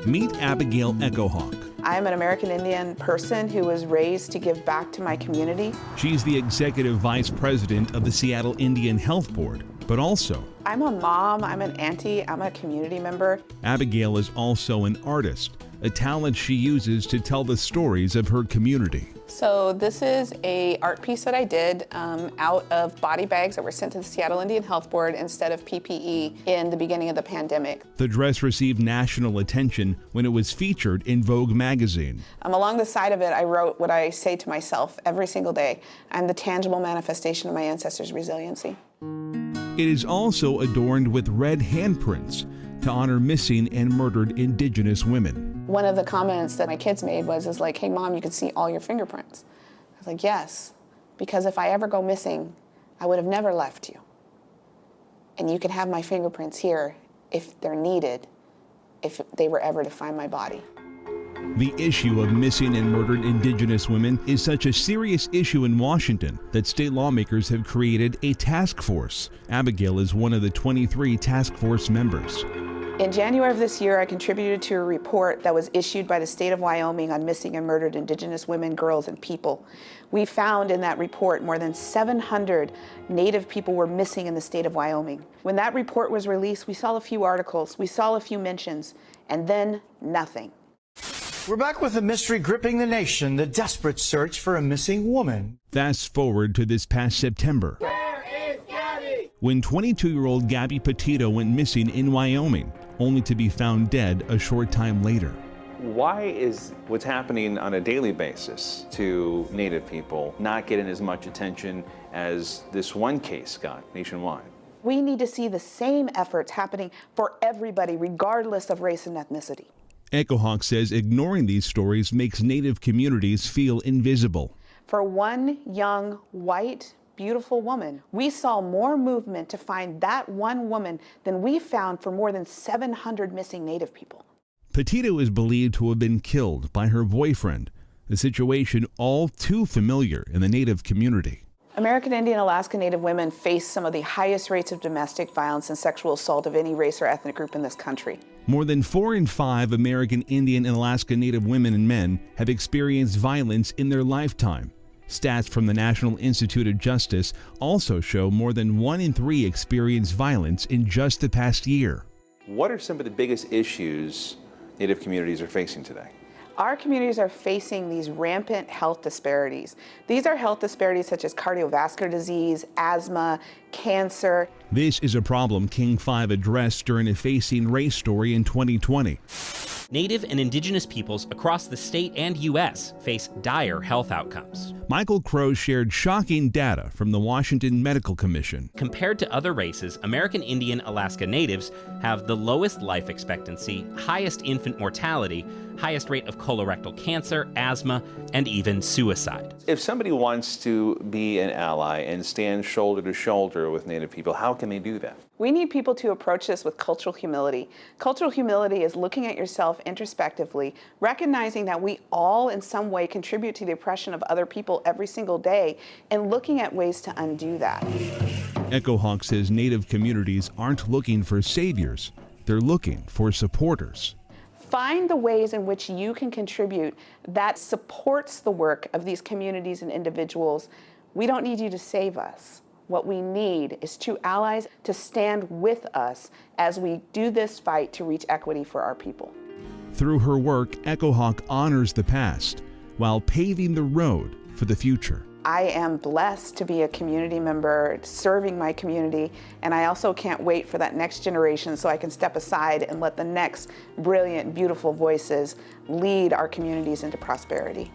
Meet Abigail Echo-Hawk. I'm an American Indian person who was raised to give back to my community. She's the executive vice president of the Seattle Indian Health Board, but also I'm a mom, I'm an auntie, I'm a community member. Abigail is also an artist, a talent she uses to tell the stories of her community. So this is an art piece that I did out of body bags that were sent to the Seattle Indian Health Board instead of PPE in the beginning of the pandemic. The dress received national attention when it was featured in Vogue magazine. Along the side of it, I wrote what I say to myself every single day. I'm the tangible manifestation of my ancestors' resiliency. It is also adorned with red handprints to honor missing and murdered Indigenous women. One of the comments that my kids made was like, hey mom, you can see all your fingerprints. I was like, yes, because if I ever go missing, I would have never left you. And you can have my fingerprints here if they're needed, if they were ever to find my body. The issue of missing and murdered Indigenous women is such a serious issue in Washington that state lawmakers have created a task force. Abigail is one of the 23 task force members. In January of this year, I contributed to a report that was issued by the state of Wyoming on missing and murdered Indigenous women, girls, and people. We found in that report more than 700 Native people were missing in the state of Wyoming. When that report was released, we saw a few articles, we saw a few mentions, and then nothing. We're back with the mystery gripping the nation, the desperate search for a missing woman. Fast forward to this past September, when 22-year-old Gabby Petito went missing in Wyoming, only to be found dead a short time later. Why is what's happening on a daily basis to Native people not getting as much attention as this one case got nationwide? We need to see the same efforts happening for everybody, regardless of race and ethnicity. Echo-Hawk says ignoring these stories makes Native communities feel invisible. For one young, white, beautiful woman, we saw more movement to find that one woman than we found for more than 700 missing Native people. Petito is believed to have been killed by her boyfriend, a situation all too familiar in the Native community. American Indian Alaska Native women face some of the highest rates of domestic violence and sexual assault of any race or ethnic group in this country. More than 4 in 5 American Indian and Alaska Native women and men have experienced violence in their lifetime. Stats from the National Institute of Justice also show more than 1 in 3 experienced violence in just the past year. What are some of the biggest issues Native communities are facing today? Our communities are facing these rampant health disparities. These are health disparities such as cardiovascular disease, asthma, cancer. This is a problem King 5 addressed during a Facing Race story in 2020. Native and Indigenous peoples across the state and U.S. face dire health outcomes. Michael Crow shared shocking data from the Washington Medical Commission. Compared to other races, American Indian Alaska Natives have the lowest life expectancy, highest infant mortality, highest rate of colorectal cancer, asthma, and even suicide. If somebody wants to be an ally and stand shoulder to shoulder with Native people, how can they do that? We need people to approach this with cultural humility. Cultural humility is looking at yourself introspectively, recognizing that we all in some way contribute to the oppression of other people every single day, and looking at ways to undo that. Echo-Hawk says Native communities aren't looking for saviors, they're looking for supporters. Find the ways in which you can contribute that supports the work of these communities and individuals. We don't need you to save us. What we need is true allies to stand with us as we do this fight to reach equity for our people. Through her work, Echo-Hawk honors the past while paving the road for the future. I am blessed to be a community member serving my community, and I also can't wait for that next generation so I can step aside and let the next brilliant, beautiful voices lead our communities into prosperity.